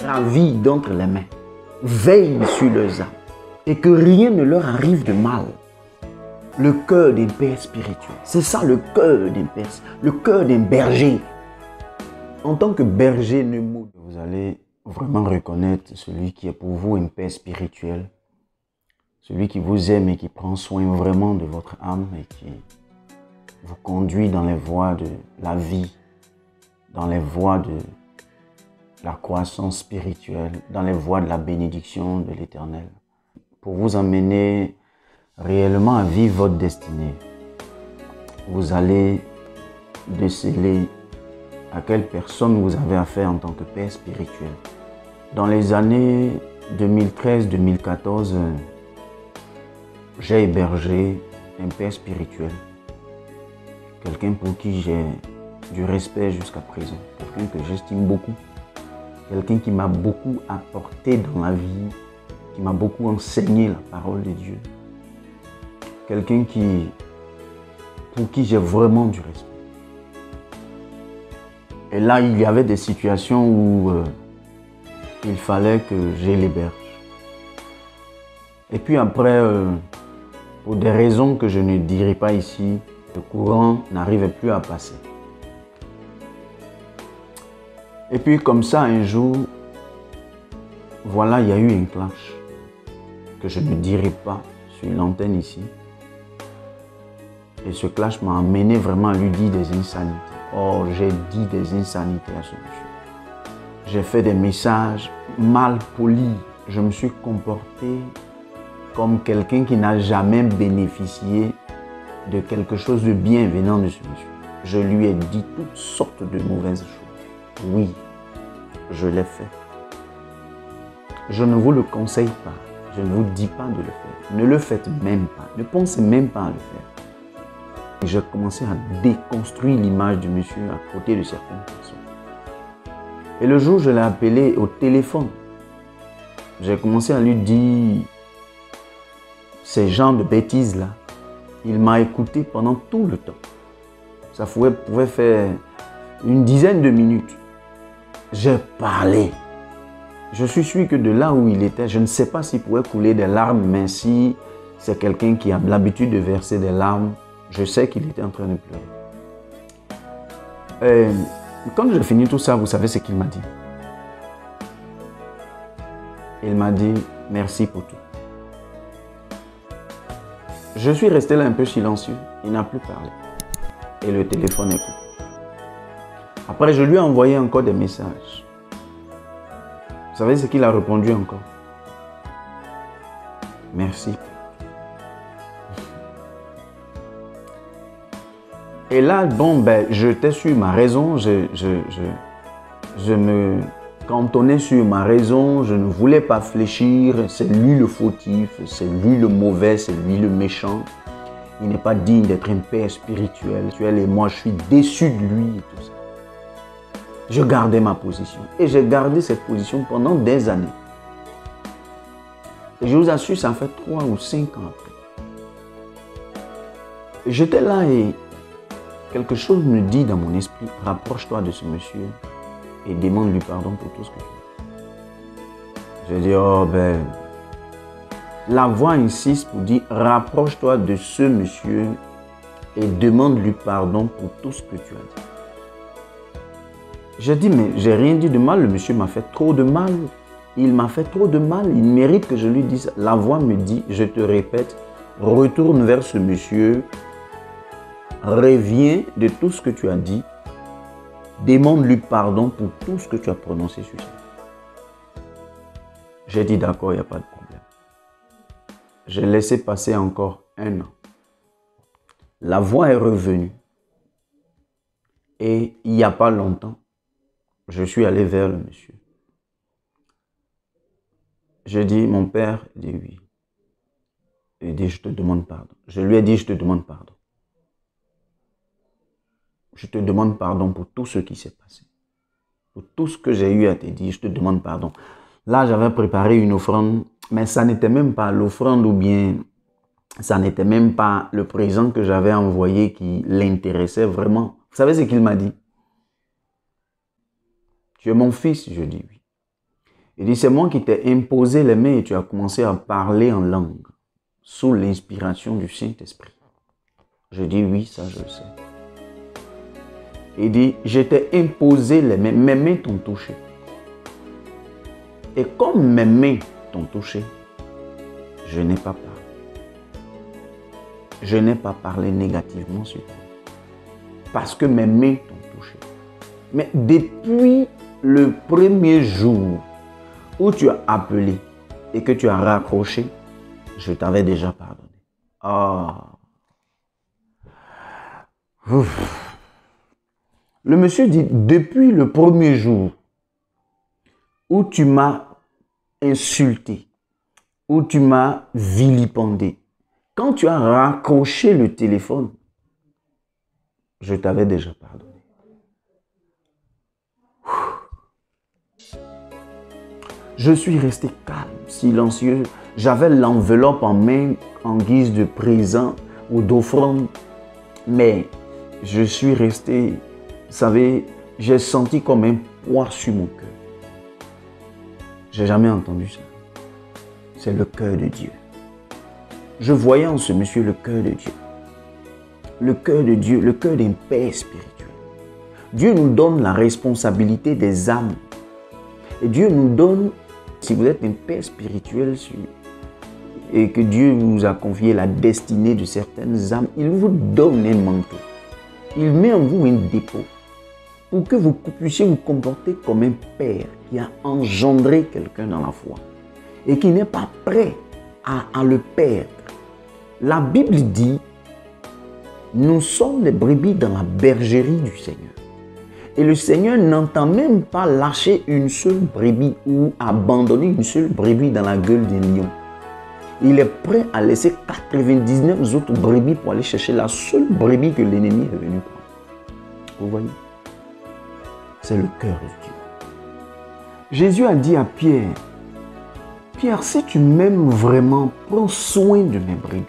gravit d'entre les mains. Veille sur leurs âmes et que rien ne leur arrive de mal. Le cœur d'un père spirituel, c'est ça le cœur d'un père, le cœur d'un berger. En tant que berger Nemo, vous allez vraiment reconnaître celui qui est pour vous un père spirituel, celui qui vous aime et qui prend soin vraiment de votre âme et qui vous conduit dans les voies de la vie, dans les voies de la croissance spirituelle, dans les voies de la bénédiction de l'Éternel, pour vous emmener réellement à vivre votre destinée. Vous allez déceler à quelle personne vous avez affaire en tant que père spirituel. Dans les années 2013-2014, j'ai hébergé un père spirituel, quelqu'un pour qui j'ai du respect jusqu'à présent, quelqu'un que j'estime beaucoup, quelqu'un qui m'a beaucoup apporté dans la vie, qui m'a beaucoup enseigné la parole de Dieu, quelqu'un pour qui j'ai vraiment du respect. Et là, il y avait des situations où il fallait que je l'héberge. Et puis après, pour des raisons que je ne dirai pas ici, le courant n'arrivait plus à passer. Et puis comme ça, un jour, voilà, il y a eu un clash que je ne dirai pas sur l'antenne ici. Et ce clash m'a amené vraiment à lui dire des insanités. Oh, j'ai dit des insanités à ce monsieur. J'ai fait des messages mal polis. Je me suis comporté comme quelqu'un qui n'a jamais bénéficié de quelque chose de bien venant de ce monsieur. Je lui ai dit toutes sortes de mauvaises choses. Oui, je l'ai fait. Je ne vous le conseille pas. Je ne vous dis pas de le faire. Ne le faites même pas. Ne pensez même pas à le faire. Et j'ai commencé à déconstruire l'image du monsieur à côté de certaines personnes. Et le jour où je l'ai appelé au téléphone, j'ai commencé à lui dire ces genres de bêtises-là. Il m'a écouté pendant tout le temps. Ça pouvait faire une dizaine de minutes. J'ai parlé. Je suis sûr que de là où il était, je ne sais pas s'il pouvait couler des larmes, mais si c'est quelqu'un qui a l'habitude de verser des larmes, je sais qu'il était en train de pleurer. Quand j'ai fini tout ça, vous savez ce qu'il m'a dit? Il m'a dit merci pour tout. Je suis resté là un peu silencieux. Il n'a plus parlé. Et le téléphone est coupé. Après, je lui ai envoyé encore des messages. Vous savez ce qu'il a répondu encore? Merci. Et là, bon, j'étais sur ma raison. Je me cantonnais sur ma raison. Je ne voulais pas fléchir. C'est lui le fautif. C'est lui le mauvais. C'est lui le méchant. Il n'est pas digne d'être un père spirituel. Et moi, je suis déçu de lui et tout ça. Je gardais ma position. Et j'ai gardé cette position pendant des années. Et je vous assure, ça fait 3 ou 5 ans après. J'étais là et quelque chose me dit dans mon esprit, rapproche-toi de ce monsieur et demande-lui pardon pour tout ce que tu fais. J'ai dit, oh la voix insiste pour dire, rapproche-toi de ce monsieur et demande-lui pardon pour tout ce que tu as dit. J'ai dit, mais j'ai rien dit de mal, le monsieur m'a fait trop de mal. Il m'a fait trop de mal, il mérite que je lui dise. La voix me dit, je te répète, retourne vers ce monsieur, reviens de tout ce que tu as dit, demande-lui pardon pour tout ce que tu as prononcé sur ça. J'ai dit d'accord, il n'y a pas de problème. J'ai laissé passer encore 1 an. La voix est revenue. Et il n'y a pas longtemps, je suis allé vers le monsieur. J'ai dit, mon père, il dit oui. Il dit, je te demande pardon. Je lui ai dit, je te demande pardon. Je te demande pardon pour tout ce qui s'est passé. Pour tout ce que j'ai eu à te dire, je te demande pardon. Là, j'avais préparé une offrande, mais ça n'était même pas l'offrande ou bien ça n'était même pas le présent que j'avais envoyé qui l'intéressait vraiment. Vous savez ce qu'il m'a dit? Tu es mon fils? Je dis oui. Il dit, c'est moi qui t'ai imposé les mains et tu as commencé à parler en langue sous l'inspiration du Saint-Esprit. Je dis, oui, ça je le sais. Il dit, je t'ai imposé les mains, mes mains t'ont touché. Et comme mes mains t'ont touché, je n'ai pas parlé. Je n'ai pas parlé négativement sur toi. Parce que mes mains t'ont touché. Mais depuis le premier jour où tu as appelé et que tu as raccroché, je t'avais déjà pardonné. Ah. Ouf. Le monsieur dit, depuis le premier jour où tu m'as insulté, où tu m'as vilipendé, quand tu as raccroché le téléphone, je t'avais déjà pardonné. Je suis resté calme, silencieux. J'avais l'enveloppe en main en guise de présent ou d'offrande. Mais je suis resté, vous savez, j'ai senti comme un poids sur mon cœur. Je n'ai jamais entendu ça. C'est le cœur de Dieu. Je voyais en ce monsieur le cœur de Dieu. Le cœur de Dieu, le cœur d'un père spirituel. Dieu nous donne la responsabilité des âmes. Et Dieu nous donne, si vous êtes un père spirituel et que Dieu vous a confié la destinée de certaines âmes, il vous donne un manteau. Il met en vous un dépôt pour que vous puissiez vous comporter comme un père qui a engendré quelqu'un dans la foi et qui n'est pas prêt à le perdre. La Bible dit, nous sommes les brebis dans la bergerie du Seigneur. Et le Seigneur n'entend même pas lâcher une seule brebis ou abandonner une seule brebis dans la gueule d'un lion. Il est prêt à laisser 99 autres brebis pour aller chercher la seule brebis que l'ennemi est venu prendre. Vous voyez? C'est le cœur de Dieu. Jésus a dit à Pierre, Pierre, si tu m'aimes vraiment, prends soin de mes brebis.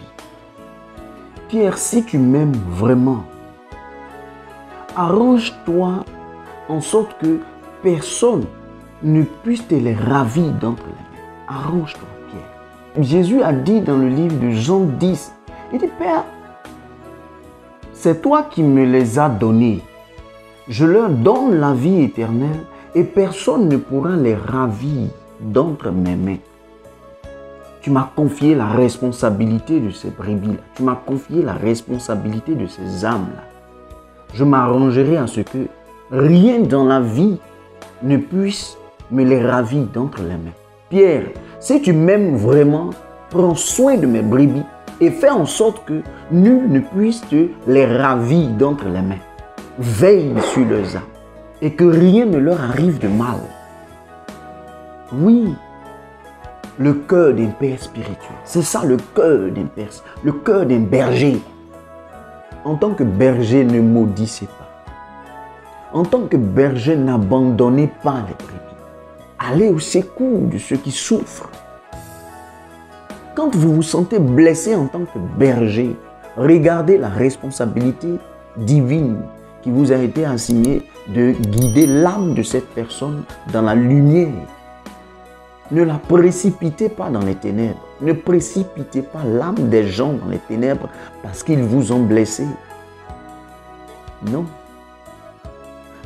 Pierre, si tu m'aimes vraiment, arrange-toi en sorte que personne ne puisse te les ravir d'entre les mains. Arrange-toi, Pierre. Jésus a dit dans le livre de Jean 10, il dit, Père, c'est toi qui me les as donnés. Je leur donne la vie éternelle et personne ne pourra les ravir d'entre mes mains. Tu m'as confié la responsabilité de ces brebis-là. Tu m'as confié la responsabilité de ces âmes-là. Je m'arrangerai à ce que rien dans la vie ne puisse me les ravir d'entre les mains. Pierre, si tu m'aimes vraiment, prends soin de mes brebis et fais en sorte que nul ne puisse te les ravir d'entre les mains. Veille sur leurs âmes et que rien ne leur arrive de mal. Oui, le cœur d'un père spirituel. C'est ça le cœur d'un père, le cœur d'un berger. En tant que berger, ne maudissez pas. En tant que berger, n'abandonnez pas les brebis. Allez au secours de ceux qui souffrent. Quand vous vous sentez blessé en tant que berger, regardez la responsabilité divine qui vous a été assignée de guider l'âme de cette personne dans la lumière. Ne la précipitez pas dans les ténèbres. Ne précipitez pas l'âme des gens dans les ténèbres parce qu'ils vous ont blessé. Non.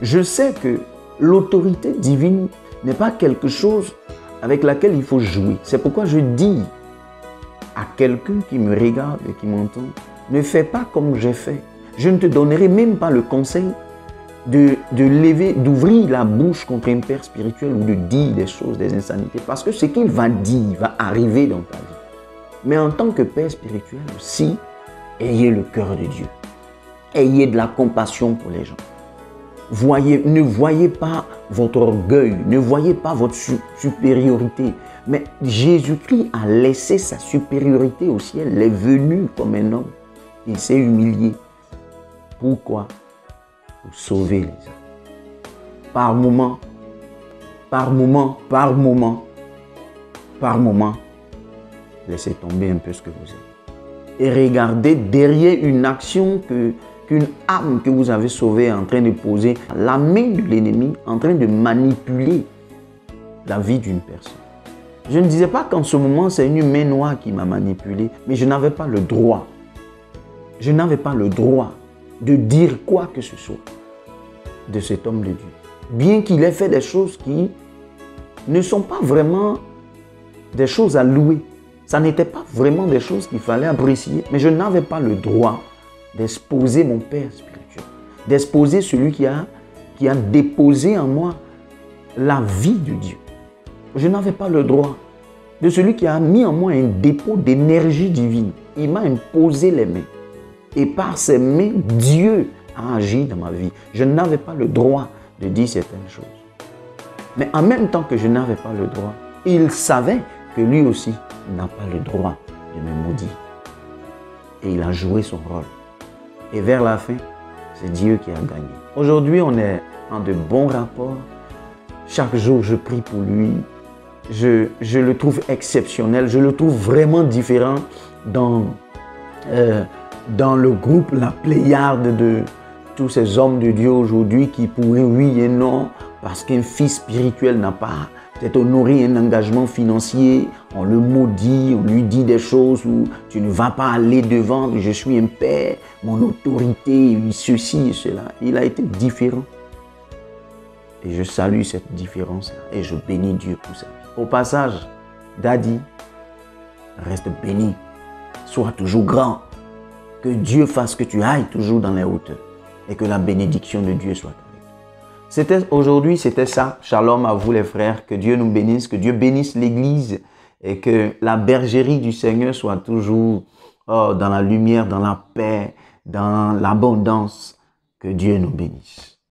Je sais que l'autorité divine n'est pas quelque chose avec laquelle il faut jouer. C'est pourquoi je dis à quelqu'un qui me regarde et qui m'entend, ne fais pas comme j'ai fait. Je ne te donnerai même pas le conseil d'ouvrir la bouche contre un père spirituel ou de dire des choses, des insanités. Parce que ce qu'il va dire va arriver dans ta vie. Mais en tant que père spirituel aussi, ayez le cœur de Dieu. Ayez de la compassion pour les gens. Ne voyez pas votre orgueil, ne voyez pas votre supériorité. Mais Jésus-Christ a laissé sa supériorité au ciel. Il est venu comme un homme. Il s'est humilié. Pourquoi? Pour sauver les âmes. Par moment, par moment, par moment, par moment, laissez tomber un peu ce que vous êtes. Et regardez derrière une action qu'une âme que vous avez sauvée est en train de poser, la main de l'ennemi en train de manipuler la vie d'une personne. Je ne disais pas qu'en ce moment, c'est une main noire qui m'a manipulé, mais je n'avais pas le droit. Je n'avais pas le droit de dire quoi que ce soit de cet homme de Dieu. Bien qu'il ait fait des choses qui ne sont pas vraiment des choses à louer. Ça n'était pas vraiment des choses qu'il fallait apprécier. Mais je n'avais pas le droit d'exposer mon Père spirituel, d'exposer celui qui a déposé en moi la vie de Dieu. Je n'avais pas le droit de celui qui a mis en moi un dépôt d'énergie divine. Il m'a imposé les mains. Et par ses mains, Dieu a agi dans ma vie. Je n'avais pas le droit de dire certaines choses. Mais en même temps que je n'avais pas le droit, il savait que lui aussi n'a pas le droit de me maudire. Et il a joué son rôle. Et vers la fin, c'est Dieu qui a gagné. Aujourd'hui, on est en de bons rapports. Chaque jour, je prie pour lui. Je le trouve exceptionnel. Je le trouve vraiment différent dans le groupe, la pléiade de tous ces hommes de Dieu aujourd'hui qui pourraient oui et non, parce qu'un fils spirituel n'a pas peut-être honoré un engagement financier, on le maudit, on lui dit des choses où tu ne vas pas aller devant, je suis un père, mon autorité, ceci et cela. Il a été différent. Et je salue cette différence-là et je bénis Dieu pour ça. Au passage, Daddy, reste béni, sois toujours grand, que Dieu fasse que tu ailles toujours dans les hauteurs et que la bénédiction de Dieu soit avec toi. Aujourd'hui, c'était ça. Shalom à vous les frères, que Dieu nous bénisse, que Dieu bénisse l'Église et que la bergerie du Seigneur soit toujours dans la lumière, dans la paix, dans l'abondance. Que Dieu nous bénisse.